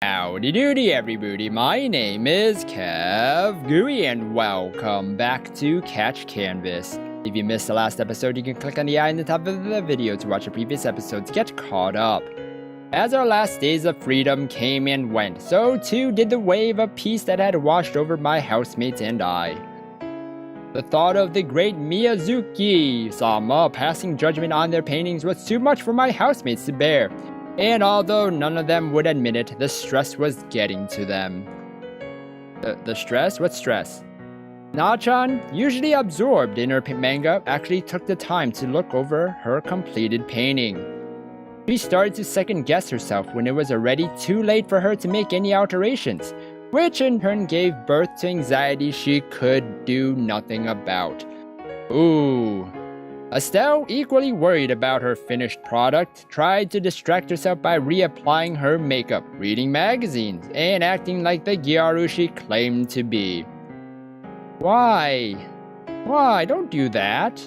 Howdy doody everybody, my name is KevGuuey and welcome back to Catch Canvas. If you missed the last episode, you can click on the eye in the top of the video to watch the previous episode to get caught up. As our last days of freedom came and went, so too did the wave of peace that had washed over my housemates and I. The thought of the great Miyazuki-sama passing judgment on their paintings was too much for my housemates to bear. And although none of them would admit it, the stress was getting to them. The stress? What stress? Na-chan, usually absorbed in her manga, actually took the time to look over her completed painting. She started to second-guess herself when it was already too late for her to make any alterations, which in turn gave birth to anxiety she could do nothing about. Ooh. Estelle, equally worried about her finished product, tried to distract herself by reapplying her makeup, reading magazines, and acting like the gyaru she claimed to be. Why? Why? Don't do that.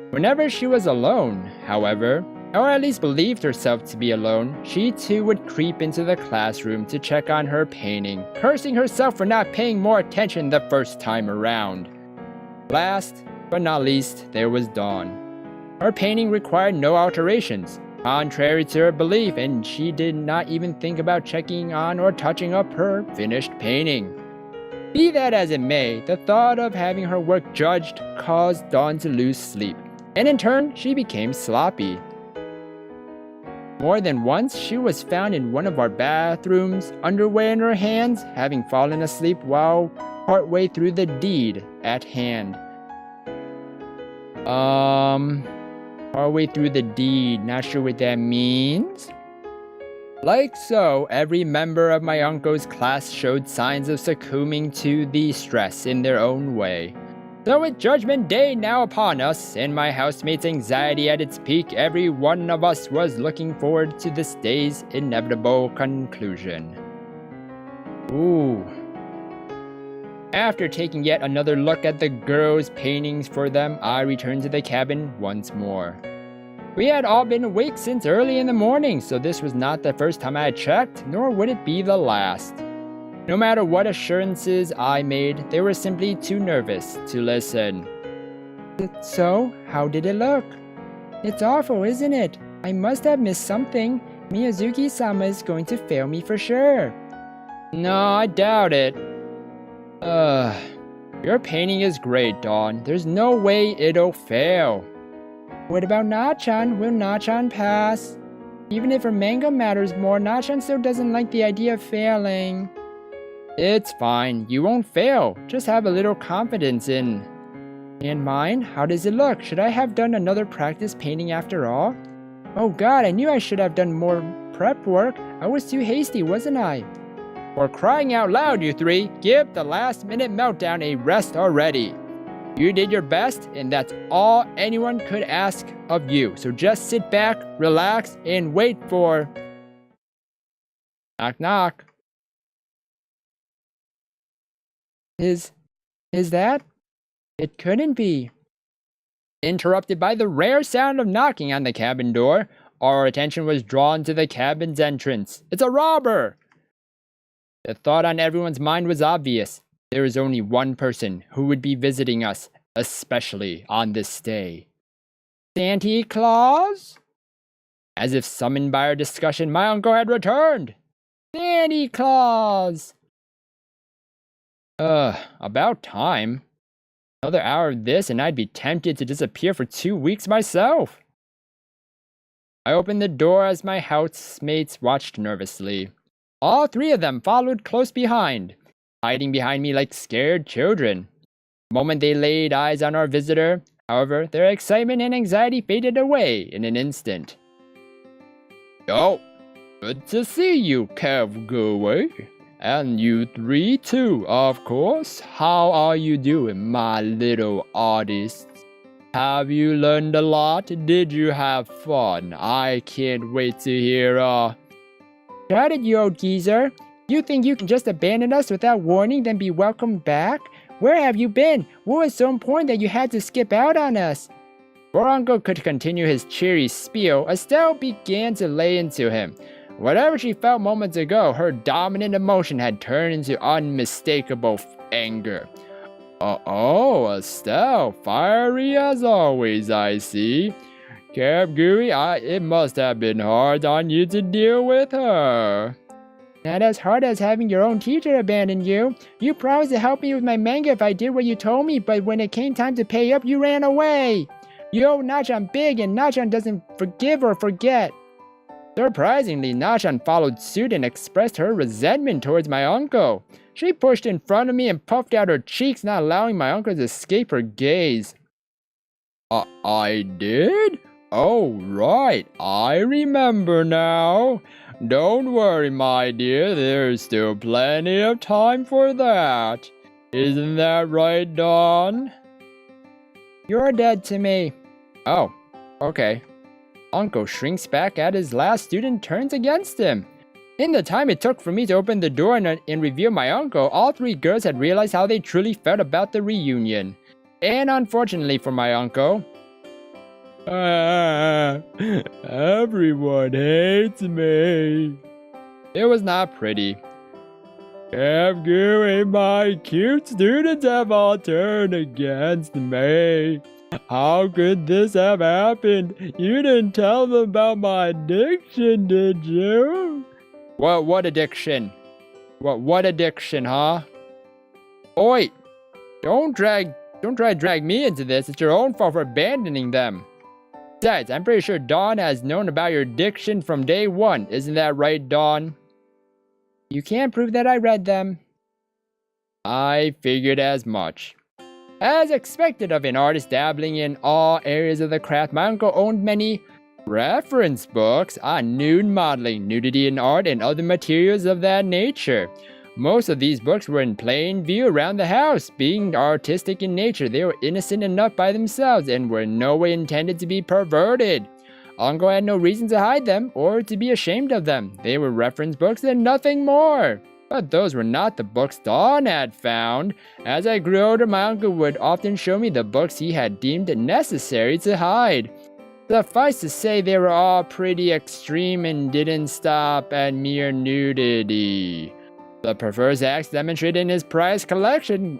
Whenever she was alone, however, or at least believed herself to be alone, she too would creep into the classroom to check on her painting, cursing herself for not paying more attention the first time around. Last but not least, there was Dawn. Her painting required no alterations, contrary to her belief, and she did not even think about checking on or touching up her finished painting. Be that as it may, the thought of having her work judged caused Dawn to lose sleep, and in turn, she became sloppy. More than once, she was found in one of our bathrooms, underwear in her hands, having fallen asleep while partway through the deed at hand. Partway through the deed, not sure what that means. Like so, every member of my uncle's class showed signs of succumbing to the stress in their own way. So with Judgment Day now upon us, and my housemates' anxiety at its peak, every one of us was looking forward to this day's inevitable conclusion. Ooh. After taking yet another look at the girls' paintings for them, I returned to the cabin once more. We had all been awake since early in the morning, so this was not the first time I had checked, nor would it be the last. No matter what assurances I made, they were simply too nervous to listen. So, how did it look? It's awful, isn't it? I must have missed something. Miyazuki-sama is going to fail me for sure. No, I doubt it. Your painting is great, Dawn. There's no way it'll fail. What about Na-chan? Will Na-chan pass? Even if her manga matters more, Na-chan still doesn't like the idea of failing. It's fine. You won't fail. Just have a little confidence in... And mine? How does it look? Should I have done another practice painting after all? Oh god, I knew I should have done more prep work. I was too hasty, wasn't I? For crying out loud, you three, give the last-minute meltdown a rest already. You did your best, and that's all anyone could ask of you. So just sit back, relax, and wait for... Knock knock. Is that? It couldn't be. Interrupted by the rare sound of knocking on the cabin door, our attention was drawn to the cabin's entrance. It's a robber! The thought on everyone's mind was obvious. There is only one person who would be visiting us, especially on this day. Santa Claus? As if summoned by our discussion, my uncle had returned. Santa Claus! About time. Another hour of this and I'd be tempted to disappear for 2 weeks myself. I opened the door as my housemates watched nervously. All three of them followed close behind, hiding behind me like scared children. The moment they laid eyes on our visitor, however, their excitement and anxiety faded away in an instant. Yo, good to see you, KevGuuey. And you three too, of course. How are you doing, my little artists? Have you learned a lot? Did you have fun? I can't wait to hear, Shut it, you old geezer. You think you can just abandon us without warning, then be welcomed back? Where have you been? What was so important that you had to skip out on us? Before Uncle could continue his cheery spiel, Estelle began to lay into him. Whatever she felt moments ago, her dominant emotion had turned into unmistakable anger. Uh-oh, Estelle, fiery as always, I see. KevGuuey, it must have been hard on you to deal with her. Not as hard as having your own teacher abandon you. You promised to help me with my manga if I did what you told me, but when it came time to pay up, you ran away. You owe Nachan big, and Nachan doesn't forgive or forget. Surprisingly, Nachan followed suit and expressed her resentment towards my uncle. She pushed in front of me and puffed out her cheeks, not allowing my uncle to escape her gaze. I did? Oh, right, I remember now. Don't worry, my dear, there's still plenty of time for that. Isn't that right, Dawn? You're dead to me. Oh, okay. Uncle shrinks back as his last student turns against him. In the time it took for me to open the door and reveal my uncle, all three girls had realized how they truly felt about the reunion. And unfortunately for my uncle, everyone hates me. It was not pretty. KevGuuey, my cute students have all turned against me. How could this have happened? You didn't tell them about my addiction, did you? What addiction? What addiction, huh? Oi! Don't try to drag me into this. It's your own fault for abandoning them. Besides, I'm pretty sure Dawn has known about your addiction from day one. Isn't that right, Dawn? You can't prove that I read them. I figured as much. As expected of an artist dabbling in all areas of the craft, my uncle owned many reference books on nude modeling, nudity in art, and other materials of that nature. Most of these books were in plain view around the house. Being artistic in nature, they were innocent enough by themselves and were in no way intended to be perverted. Uncle had no reason to hide them or to be ashamed of them. They were reference books and nothing more. But those were not the books Dawn had found. As I grew older, my uncle would often show me the books he had deemed necessary to hide. Suffice to say, they were all pretty extreme and didn't stop at mere nudity. The perverse acts demonstrated in his prized collection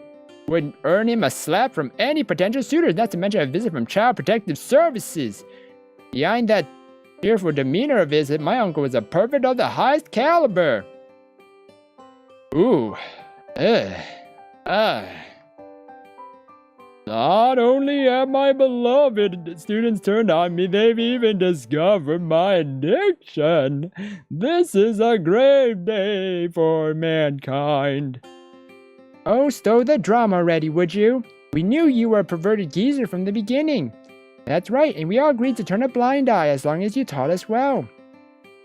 would earn him a slap from any potential suitors, not to mention a visit from Child Protective Services. Behind that cheerful demeanor of his, my uncle was a pervert of the highest caliber. Ooh. Not only have my beloved students turned on me, they've even discovered my addiction. This is a grave day for mankind. Oh, stow the drama already, would you? We knew you were a perverted geezer from the beginning. That's right, and we all agreed to turn a blind eye as long as you taught us well.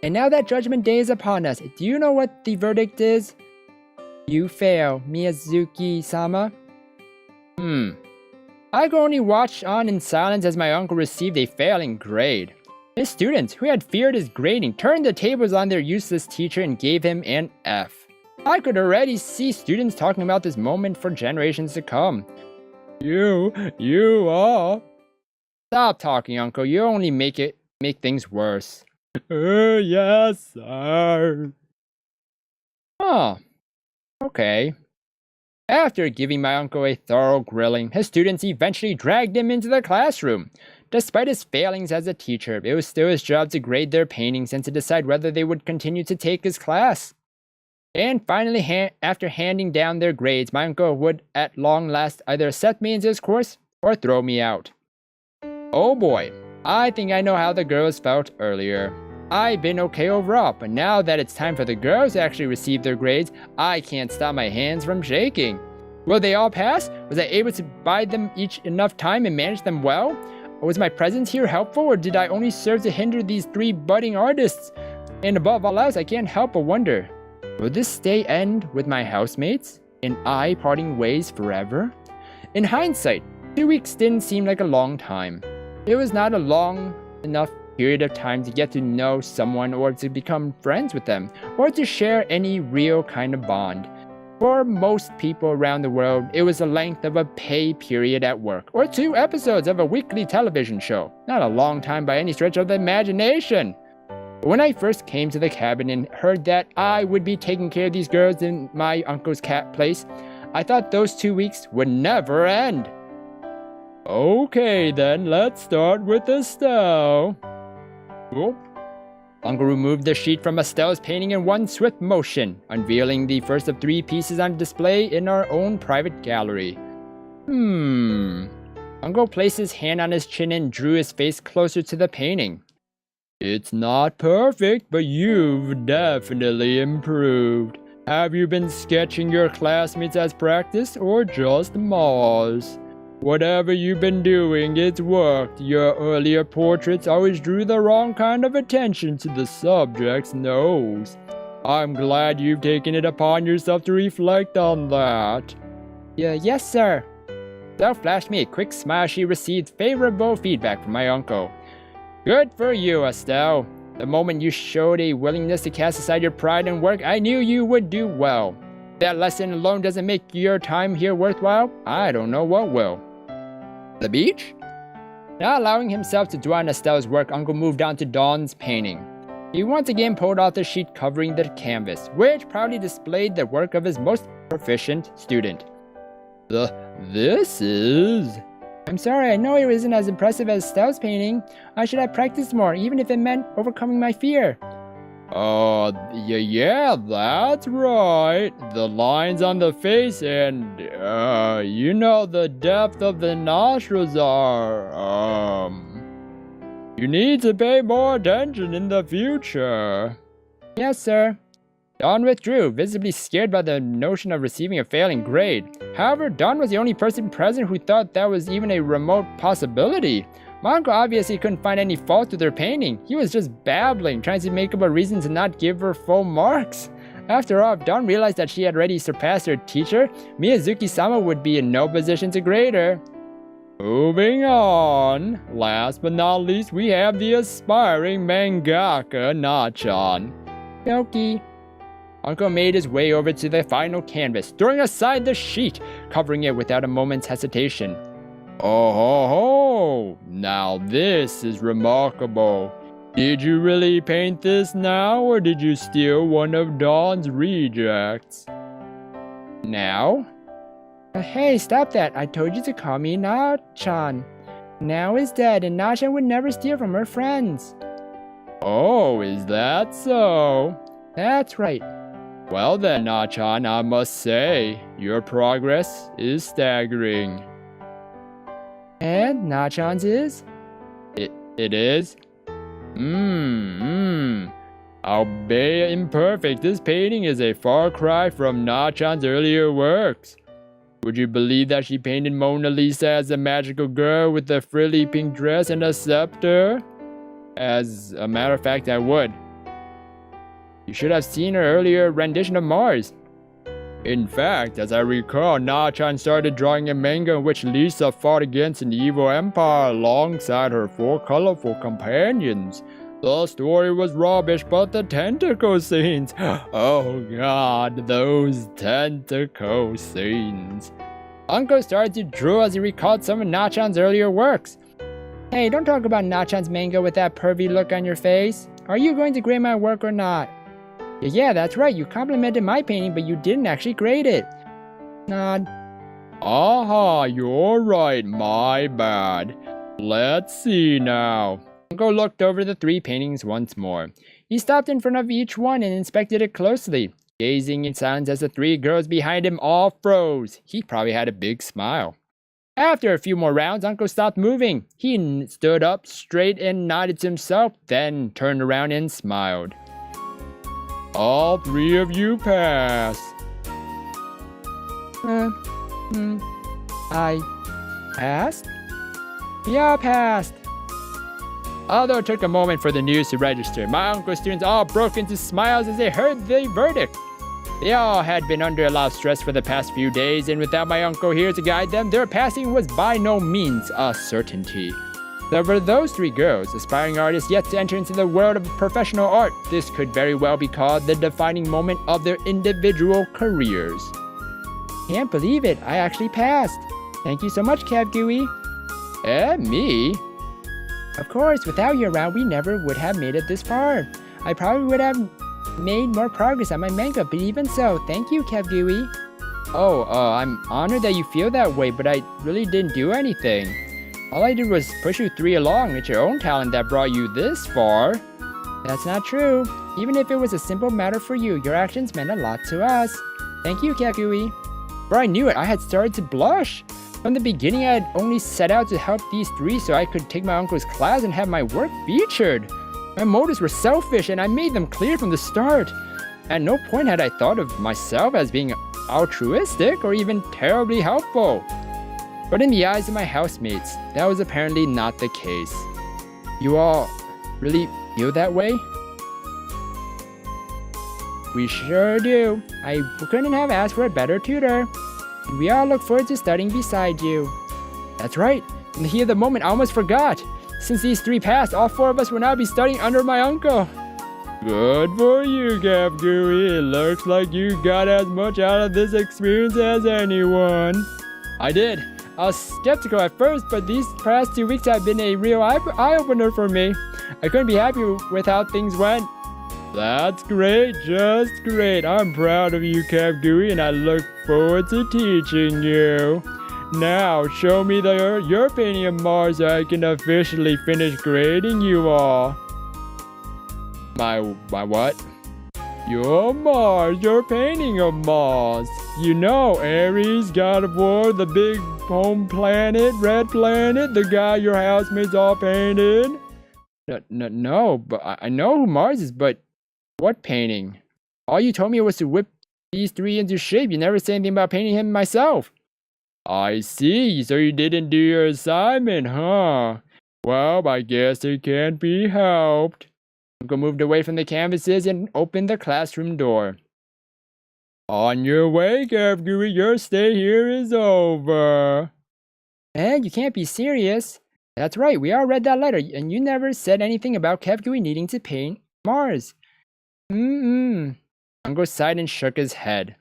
And now that Judgment Day is upon us, do you know what the verdict is? You fail, Miyazuki-sama. I could only watch on in silence as my uncle received a failing grade. His students, who had feared his grading, turned the tables on their useless teacher and gave him an F. I could already see students talking about this moment for generations to come. You are. Stop talking, Uncle. You only make things worse. Yes, sir. Huh. Okay. After giving my uncle a thorough grilling, his students eventually dragged him into the classroom. Despite his failings as a teacher, it was still his job to grade their paintings and to decide whether they would continue to take his class. And finally, after handing down their grades, my uncle would at long last either accept me into his course or throw me out. Oh boy, I think I know how the girls felt earlier. I've been okay overall, but now that it's time for the girls to actually receive their grades, I can't stop my hands from shaking. Will they all pass? Was I able to buy them each enough time and manage them well? Or was my presence here helpful, or did I only serve to hinder these three budding artists? And above all else, I can't help but wonder, will this day end with my housemates and I parting ways forever? In hindsight, 2 weeks didn't seem like a long time. It was not a long enough period of time to get to know someone or to become friends with them, or to share any real kind of bond. For most people around the world, it was the length of a pay period at work, or 2 episodes of a weekly television show. Not a long time by any stretch of the imagination. When I first came to the cabin and heard that I would be taking care of these girls in my uncle's cat place, I thought those 2 weeks would never end. Okay then, let's start with Estelle. Oh. Uncle removed the sheet from Estelle's painting in one swift motion, unveiling the first of 3 pieces on display in our own private gallery. Uncle placed his hand on his chin and drew his face closer to the painting. It's not perfect, but you've definitely improved. Have you been sketching your classmates as practice or just Mars? Whatever you've been doing, it's worked. Your earlier portraits always drew the wrong kind of attention to the subject's nose. I'm glad you've taken it upon yourself to reflect on that. Yes, sir. Estelle flashed me a quick smile. She received favorable feedback from my uncle. Good for you, Estelle. The moment you showed a willingness to cast aside your pride and work, I knew you would do well. If that lesson alone doesn't make your time here worthwhile, I don't know what will. The beach? Not allowing himself to dwell on Estelle's work, Uncle moved on to Dawn's painting. He once again pulled out the sheet covering the canvas, which proudly displayed the work of his most proficient student. This is... I'm sorry, I know it isn't as impressive as Estelle's painting. I should have practiced more, even if it meant overcoming my fear. Yeah, that's right. The lines on the face and, the depth of the nostrils are, You need to pay more attention in the future. Yes, sir. Dawn withdrew, visibly scared by the notion of receiving a failing grade. However, Dawn was the only person present who thought that was even a remote possibility. My uncle obviously couldn't find any fault with her painting. He was just babbling, trying to make up a reason to not give her full marks. After all, if Dawn realized that she had already surpassed her teacher, Miyazuki-sama would be in no position to grade her. Moving on. Last but not least, we have the aspiring mangaka Nachan. Yoki. Uncle made his way over to the final canvas, throwing aside the sheet, covering it without a moment's hesitation. Oh ho ho! Now this is remarkable. Did you really paint this now, or did you steal one of Dawn's rejects? Now? Hey, stop that. I told you to call me Na-chan. Now is dead, and Na-chan would never steal from her friends. Oh, is that so? That's right. Well then, Na-chan, I must say, your progress is staggering. And Na-chan's is? It is? Albeit imperfect, this painting is a far cry from Na-chan's earlier works. Would you believe that she painted Mona Lisa as a magical girl with a frilly pink dress and a scepter? As a matter of fact, I would. You should have seen her earlier rendition of Mars. In fact, as I recall, Na-chan started drawing a manga in which Lisa fought against an evil empire alongside her 4 colorful companions. The story was rubbish, but the tentacle scenes... Oh god, those tentacle scenes. Uncle started to drool as he recalled some of Na-chan's earlier works. Hey, don't talk about Na-chan's manga with that pervy look on your face. Are you going to grade my work or not? Yeah, that's right. You complimented my painting, but you didn't actually grade it. Nod. Aha, you're right. My bad. Let's see now. Uncle looked over the 3 paintings once more. He stopped in front of each one and inspected it closely, gazing in silence as the 3 girls behind him all froze. He probably had a big smile. After a few more rounds, Uncle stopped moving. He stood up straight and nodded to himself, then turned around and smiled. All 3 of you pass. I passed? Yeah, passed. Although it took a moment for the news to register, my uncle's students all broke into smiles as they heard the verdict. They all had been under a lot of stress for the past few days, and without my uncle here to guide them, their passing was by no means a certainty. So for those 3 girls, aspiring artists yet to enter into the world of professional art, this could very well be called the defining moment of their individual careers. Can't believe it, I actually passed. Thank you so much, KevGuuey. Me? Of course, without you around, we never would have made it this far. I probably would have made more progress on my manga, but even so, thank you, KevGuuey. Oh, I'm honored that you feel that way, but I really didn't do anything. All I did was push you three along. It's your own talent that brought you this far. That's not true. Even if it was a simple matter for you, your actions meant a lot to us. Thank you, KevGuuey. Before I knew it, I had started to blush. From the beginning, I had only set out to help these three so I could take my uncle's class and have my work featured. My motives were selfish, and I made them clear from the start. At no point had I thought of myself as being altruistic or even terribly helpful. But in the eyes of my housemates, that was apparently not the case. You all really feel that way? We sure do. I couldn't have asked for a better tutor. We all look forward to studying beside you. That's right. In the heat of the moment, I almost forgot. Since these three passed, all four of us will now be studying under my uncle. Good for you, KevGuuey. It looks like you got as much out of this experience as anyone. I did. I was skeptical at first, but these past 2 weeks have been a real eye-opener for me. I couldn't be happier with how things went. That's great, just great. I'm proud of you, KevGuuey, and I look forward to teaching you. Now, show me your painting of Mars so I can officially finish grading you all. My what? Your Mars, your painting of Mars. You know, Ares, God of War, the big home planet, red planet, the guy your housemates all painted. No, but I know who Mars is, but what painting? All you told me was to whip these three into shape. You never said anything about painting him myself. I see, so you didn't do your assignment, huh? Well, I guess it can't be helped. Uncle moved away from the canvases and opened the classroom door. On your way, KevGuuey, your stay here is over. You can't be serious. That's right, we all read that letter, and you never said anything about KevGuuey needing to paint Mars. Uncle sighed and shook his head.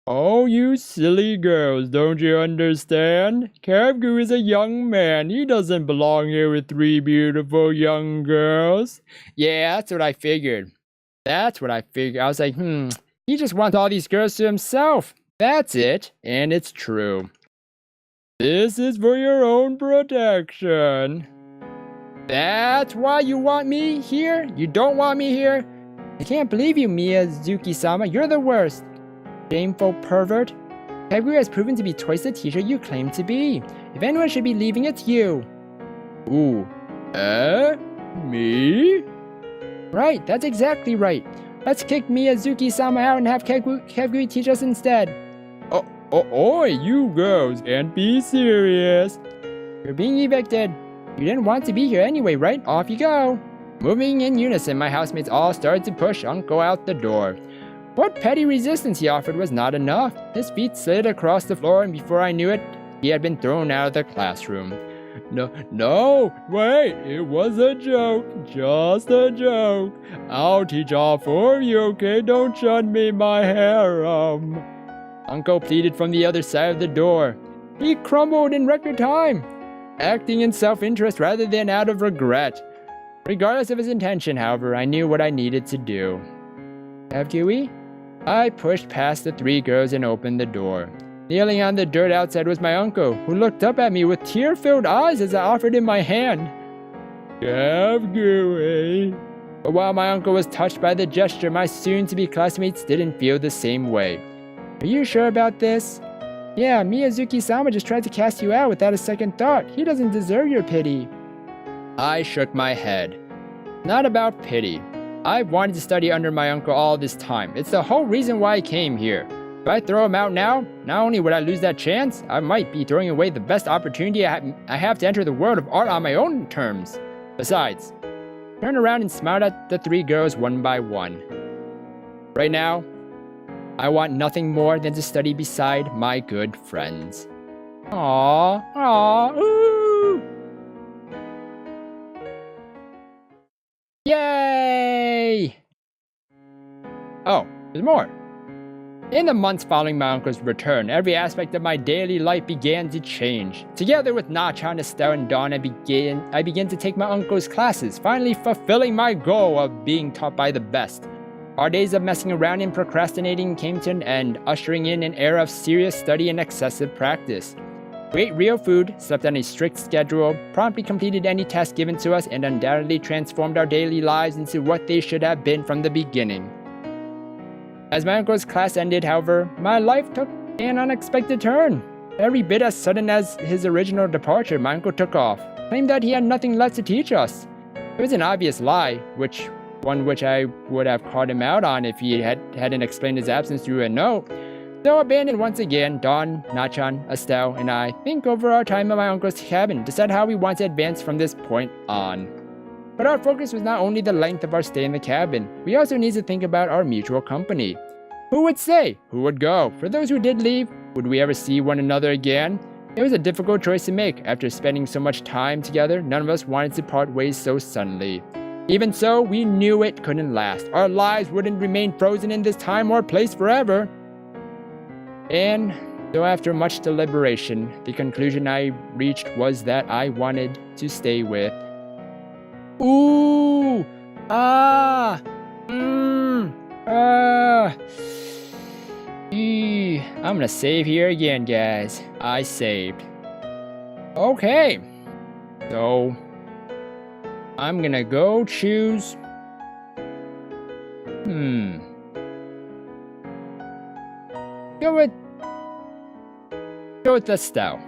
Oh, you silly girls, don't you understand? KevGuuey is a young man. He doesn't belong here with three beautiful young girls. Yeah, that's what I figured. I was like, he just wants all these girls to himself. That's it, and it's true. This is for your own protection. That's why you want me here? You don't want me here? I can't believe you, Miyazuki-sama. You're the worst. Shameful pervert. KevGuuey has proven to be twice the teacher you claim to be. If anyone should be leaving, it's you. Ooh. Me? Right, that's exactly right. Let's kick Miyazuki-sama out and have KevGuuey teach us instead. Oi, you girls can't be serious. You're being evicted. You didn't want to be here anyway, right? Off you go. Moving in unison, my housemates all started to push Uncle out the door. What petty resistance he offered was not enough. His feet slid across the floor, and before I knew it, he had been thrown out of the classroom. No, wait, it was a joke, just a joke. I'll teach all four of you, okay? Don't shun me, my harem. Uncle pleaded from the other side of the door. He crumbled in record time, acting in self-interest rather than out of regret. Regardless of his intention, however, I knew what I needed to do. KevGuuey? I pushed past the three girls and opened the door. Kneeling on the dirt outside was my uncle, who looked up at me with tear-filled eyes as I offered him my hand. KevGuuey. But while my uncle was touched by the gesture, my soon-to-be classmates didn't feel the same way. Are you sure about this? Yeah, Miyazuki-sama just tried to cast you out without a second thought. He doesn't deserve your pity. I shook my head. Not about pity. I've wanted to study under my uncle all this time. It's the whole reason why I came here. If I throw him out now, not only would I lose that chance, I might be throwing away the best opportunity I have to enter the world of art on my own terms. Besides, I turned around and smiled at the three girls one by one. Right now, I want nothing more than to study beside my good friends. Aww, ooh! Yay! Oh, there's more. In the months following my uncle's return, every aspect of my daily life began to change. Together with Nachan, Estelle, and Dawn, I began to take my uncle's classes, finally fulfilling my goal of being taught by the best. Our days of messing around and procrastinating came to an end, ushering in an era of serious study and excessive practice. We ate real food, slept on a strict schedule, promptly completed any task given to us, and undoubtedly transformed our daily lives into what they should have been from the beginning. As my uncle's class ended, however, my life took an unexpected turn. Every bit as sudden as his original departure, my uncle took off, claimed that he had nothing left to teach us. It was an obvious lie, which I would have called him out on if he hadn't explained his absence through a note. So abandoned once again, Dawn, Nachan, Estelle, and I think over our time at my uncle's cabin, decide how we want to advance from this point on. But our focus was not only the length of our stay in the cabin, we also need to think about our mutual company. Who would stay? Who would go? For those who did leave, would we ever see one another again? It was a difficult choice to make. After spending so much time together, none of us wanted to part ways so suddenly. Even so, we knew it couldn't last. Our lives wouldn't remain frozen in this time or place forever. And so after much deliberation, the conclusion I reached was that I wanted to stay with Ooh! Ah! I'm gonna save here again, guys. I saved. Okay. So, I'm gonna go choose... Go with Estelle.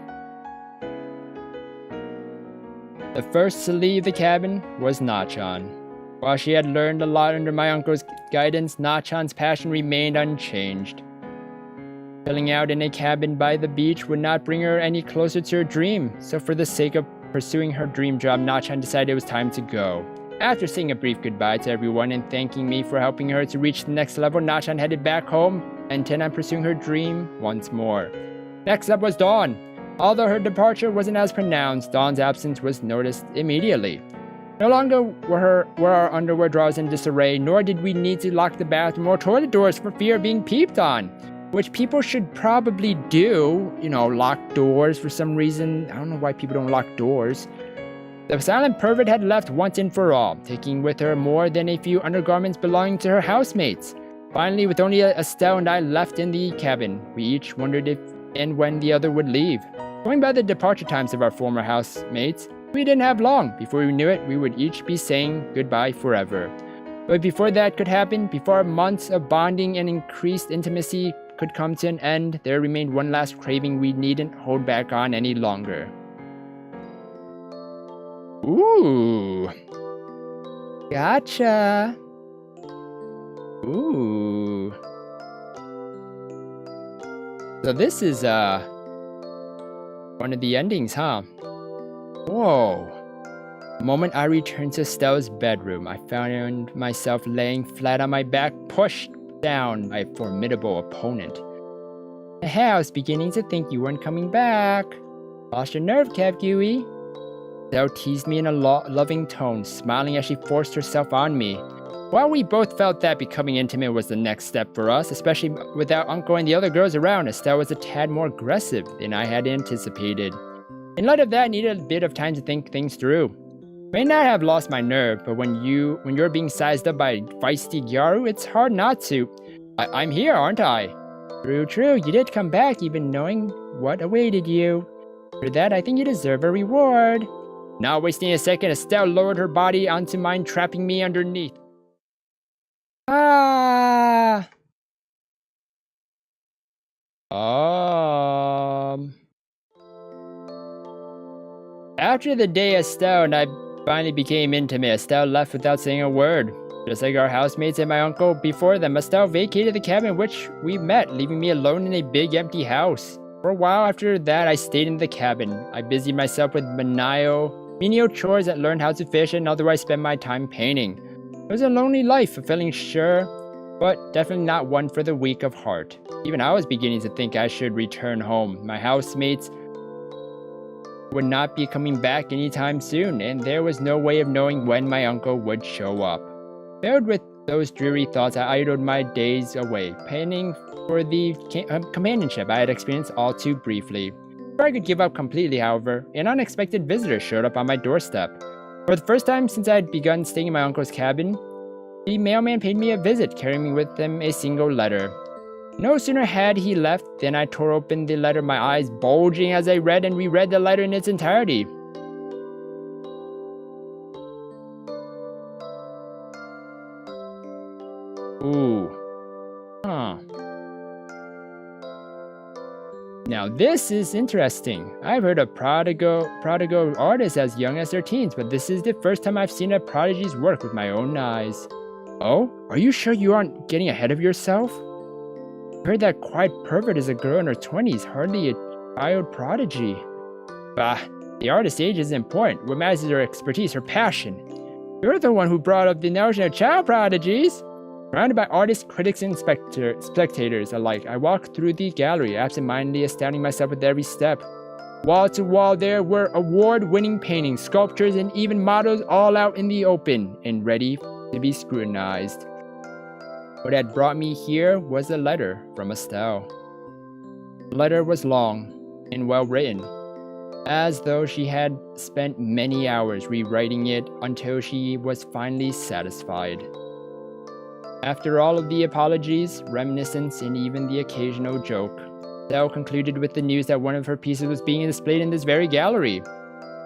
The first to leave the cabin was Nachan. While she had learned a lot under my uncle's guidance, Nachan's passion remained unchanged. Filling out in a cabin by the beach would not bring her any closer to her dream, so for the sake of pursuing her dream job, Nachan decided it was time to go. After saying a brief goodbye to everyone and thanking me for helping her to reach the next level, Nachan headed back home, intent on pursuing her dream once more. Next up was Dawn. Although her departure wasn't as pronounced, Dawn's absence was noticed immediately. No longer were our underwear drawers in disarray, nor did we need to lock the bathroom or toilet doors for fear of being peeped on, which people should probably do, lock doors for some reason. I don't know why people don't lock doors. The silent pervert had left once and for all, taking with her more than a few undergarments belonging to her housemates. Finally, with only Estelle and I left in the cabin, we each wondered if and when the other would leave. Going by the departure times of our former housemates, we didn't have long. Before we knew it, we would each be saying goodbye forever. But before that could happen, before months of bonding and increased intimacy could come to an end, there remained one last craving we needn't hold back on any longer. Ooh. Gotcha. Ooh. So this is, one of the endings, huh? Whoa. The moment I returned to Estelle's bedroom, I found myself laying flat on my back, pushed down by a formidable opponent. I was beginning to think you weren't coming back. Lost your nerve, KevGuuey. Estelle teased me in a loving tone, smiling as she forced herself on me. While we both felt that becoming intimate was the next step for us, especially without Uncle and the other girls around, Estelle was a tad more aggressive than I had anticipated. In light of that, I needed a bit of time to think things through. May not have lost my nerve, but when you're being sized up by a feisty Gyaru, it's hard not to. I'm here, aren't I? True, you did come back even knowing what awaited you. For that, I think you deserve a reward. Not wasting a second, Estelle lowered her body onto mine, trapping me underneath. After the day Estelle and I finally became intimate, Estelle left without saying a word. Just like our housemates and my uncle before them, Estelle vacated the cabin in which we met, leaving me alone in a big empty house. For a while after that, I stayed in the cabin. I busied myself with menial chores that learned how to fish and otherwise spent my time painting. It was a lonely life, fulfilling sure, but definitely not one for the weak of heart. Even I was beginning to think I should return home. My housemates would not be coming back anytime soon, and there was no way of knowing when my uncle would show up. Filled with Those dreary thoughts, I idled my days away, pining for the companionship I had experienced all too briefly. Before I could give up completely, however, an unexpected visitor showed up on my doorstep. For the first time since I had begun staying in my uncle's cabin, the mailman paid me a visit, carrying with him a single letter. No sooner had he left than I tore open the letter, my eyes bulging as I read and reread the letter in its entirety. Ooh. Huh. Now this is interesting. I've heard of prodigal artists as young as their teens, but this is the first time I've seen a prodigy's work with my own eyes. Oh? Are you sure you aren't getting ahead of yourself? I heard that quiet pervert is a girl in her 20s, hardly a child prodigy. Bah, the artist's age isn't important. What matters is her expertise, her passion. You're the one who brought up the notion of child prodigies. Surrounded by artists, critics, and spectators alike, I walked through the gallery, absent-mindedly astounding myself with every step. Wall to wall there were award-winning paintings, sculptures, and even models all out in the open and ready to be scrutinized. What had brought me here was a letter from Estelle. The letter was long and well written, as though she had spent many hours rewriting it until she was finally satisfied. After all of the apologies, reminiscence, and even the occasional joke, Estelle concluded with the news that one of her pieces was being displayed in this very gallery.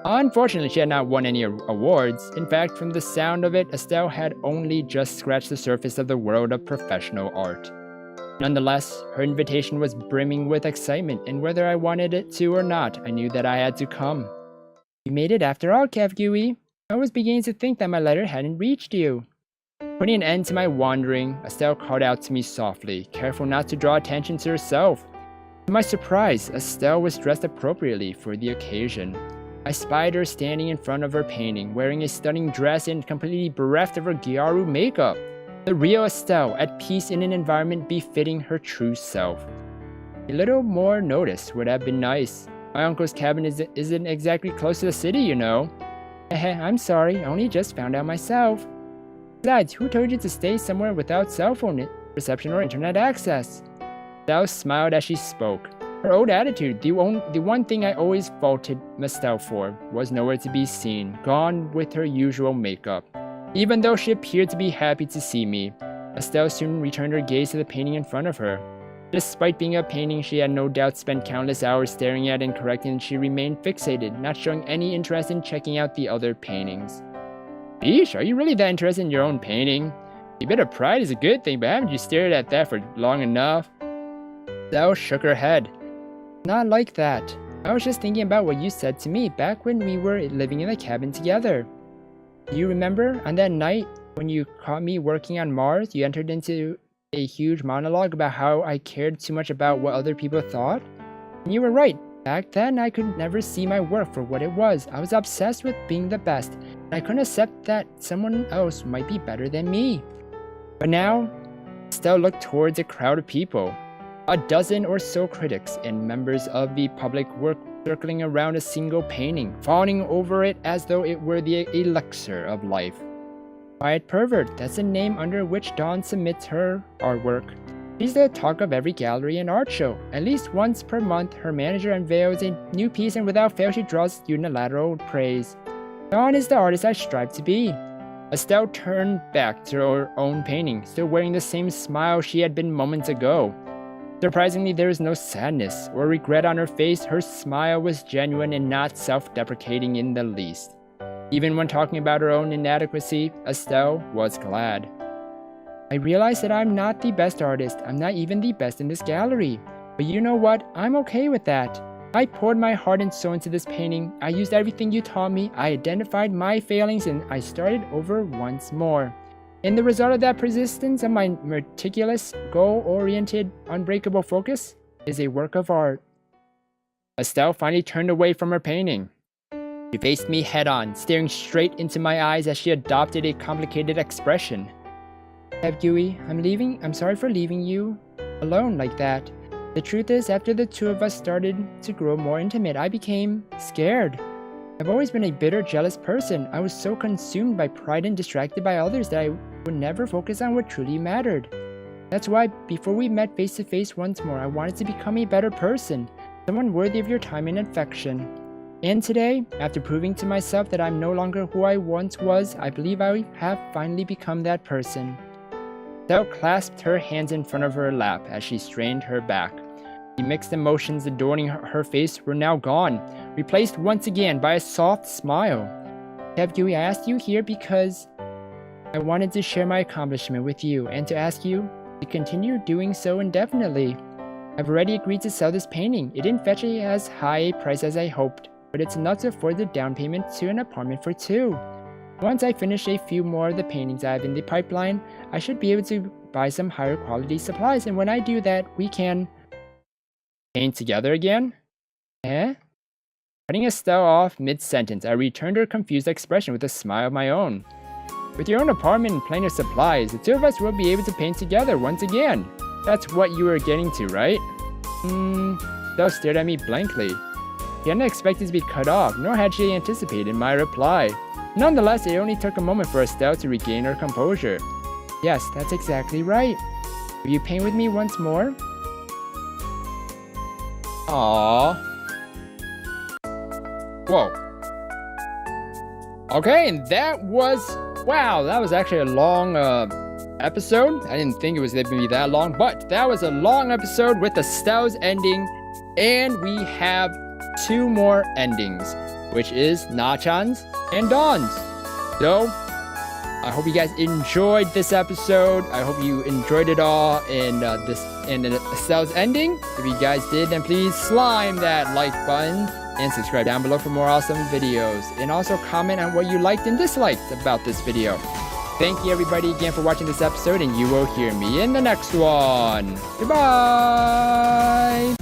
Unfortunately, she had not won any awards. In fact, from the sound of it, Estelle had only just scratched the surface of the world of professional art. Nonetheless, her invitation was brimming with excitement, and whether I wanted it to or not, I knew that I had to come. You made it after all, KevGuuey. I was beginning to think that my letter hadn't reached you. Putting an end to my wandering, Estelle called out to me softly, careful not to draw attention to herself. To my surprise, Estelle was dressed appropriately for the occasion. I spied her standing in front of her painting, wearing a stunning dress and completely bereft of her gyaru makeup. The real Estelle, at peace in an environment befitting her true self. A little more notice would have been nice. My uncle's cabin isn't exactly close to the city, you know. I'm sorry, I only just found out myself. Besides, who told you to stay somewhere without cell phone reception or internet access? Estelle smiled as she spoke. Her old attitude, the one thing I always faulted Estelle for, was nowhere to be seen, gone with her usual makeup. Even though she appeared to be happy to see me, Estelle soon returned her gaze to the painting in front of her. Despite being a painting she had no doubt spent countless hours staring at and correcting, she remained fixated, not showing any interest in checking out the other paintings. Beesh, are you really that interested in your own painting? A bit of pride is a good thing, but haven't you stared at that for long enough? Estelle shook her head. Not like that. I was just thinking about what you said to me back when we were living in the cabin together. Do you remember on that night when you caught me working on Mars, you entered into a huge monologue about how I cared too much about what other people thought? And you were right. Back then, I could never see my work for what it was. I was obsessed with being the best, and I couldn't accept that someone else might be better than me. But now, Estelle looked towards a crowd of people. A dozen or so critics and members of the public were circling around a single painting, fawning over it as though it were the elixir of life. Quiet Pervert, that's the name under which Dawn submits her artwork. She's the talk of every gallery and art show. At least once per month, her manager unveils a new piece and without fail she draws unilateral praise. Dawn is the artist I strive to be. Estelle turned back to her own painting, still wearing the same smile she had been moments ago. Surprisingly, there was no sadness or regret on her face. Her smile was genuine and not self-deprecating in the least. Even when talking about her own inadequacy, Estelle was glad. I realize that I'm not the best artist. I'm not even the best in this gallery. But you know what? I'm okay with that. I poured my heart and soul into this painting. I used everything you taught me. I identified my failings and I started over once more. And the result of that persistence and my meticulous, goal-oriented, unbreakable focus is a work of art. Estelle finally turned away from her painting. She faced me head-on, staring straight into my eyes as she adopted a complicated expression. KevGuuey, I'm sorry for leaving you alone like that. The truth is, after the two of us started to grow more intimate, I became scared. I've always been a bitter, jealous person. I was so consumed by pride and distracted by others that I would never focus on what truly mattered. That's why, before we met face to face once more, I wanted to become a better person, someone worthy of your time and affection. And today, after proving to myself that I'm no longer who I once was, I believe I have finally become that person. Estelle clasped her hands in front of her lap as she strained her back. The mixed emotions adorning her face were now gone, replaced once again by a soft smile. KevGuuey, I asked you here because I wanted to share my accomplishment with you and to ask you to continue doing so indefinitely. I've already agreed to sell this painting. It didn't fetch as high a price as I hoped, but it's enough to afford the down payment to an apartment for two. Once I finish a few more of the paintings I have in the pipeline, I should be able to buy some higher quality supplies, and when I do that, we can paint together again? Eh? Cutting Estelle off mid-sentence, I returned her confused expression with a smile of my own. With your own apartment and plenty of supplies, the two of us will be able to paint together once again. That's what you were getting to, right? Estelle stared at me blankly. She hadn't expected to be cut off, nor had she anticipated my reply. Nonetheless, it only took a moment for Estelle to regain her composure. Yes, that's exactly right. Will you paint with me once more? Aww. Whoa. Okay, and that was... Wow, that was actually a long episode. I didn't think it was going to be that long, but that was a long episode with Estelle's ending. And we have two more endings, which is Nachan's and Dawn's. So, I hope you guys enjoyed this episode. I hope you enjoyed it all in Estelle's ending. If you guys did, then please slime that like button and subscribe down below for more awesome videos. And also comment on what you liked and disliked about this video. Thank you everybody again for watching this episode, and you will hear me in the next one. Goodbye!